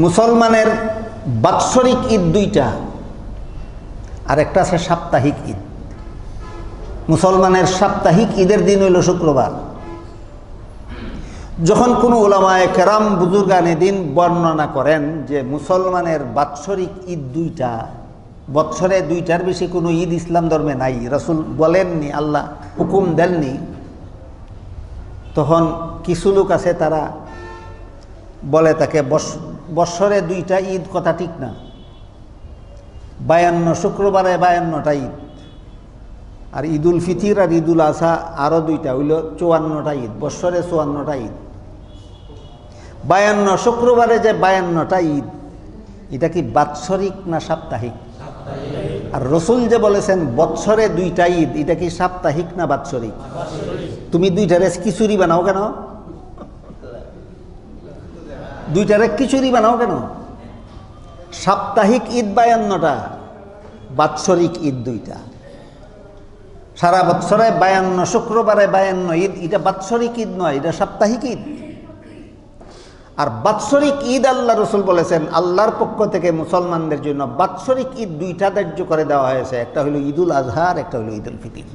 মুসলমানের বাৎসরিক ঈদ দুইটা, আর একটা আছে সাপ্তাহিক ঈদ। মুসলমানের সাপ্তাহিক ঈদের দিন হইল শুক্রবার। যখন কোনো উলামায়ে কেরাম বুজুর্গানে দিন বর্ণনা করেন যে মুসলমানের বাৎসরিক ঈদ দুইটা, বৎসরে দুইটার বেশি কোনো ঈদ ইসলাম ধর্মে নাই, রাসূল বলেননি, আল্লাহ হুকুম দেননি, তখন কিছু লোক আছে তারা বলে তাকে বৎসরে দুইটা ঈদ কথা ঠিক না, 52 শুক্রবারে 52টা ঈদ, আর ঈদুল ফিতির আর ঈদুল আজহা আরও দুইটা হইল 54টা ঈদ, বৎসরে 54টা ঈদ। 52 শুক্রবারে যে 52টা ঈদ, এটা কি বাৎসরিক না সাপ্তাহিক? আর রসুল যে বলেছেন বৎসরে দুইটা ঈদ, এটা কি সাপ্তাহিক না বাৎসরিক? তুমি দুইটারে খিচুড়ি বানাও কেন? দুইটারে খিচুড়ি বানাও কেন? সাপ্তাহিক ঈদ 52টা, বাৎসরিক ঈদ দুইটা। সারা বৎসরে 52 শুক্রবারে 52 ঈদ, এটা বাৎসরিক ঈদ নয়, এটা সাপ্তাহিক ঈদ। আর বাৎসরিক ঈদ আল্লাহ রসুল বলেছেন আল্লাহর পক্ষ থেকে মুসলমানদের জন্য বাৎসরিক ঈদ দুইটা ধার্য করে দেওয়া হয়েছে, একটা হলো ঈদুল আজহা আর একটা হলো ঈদুল ফিতর।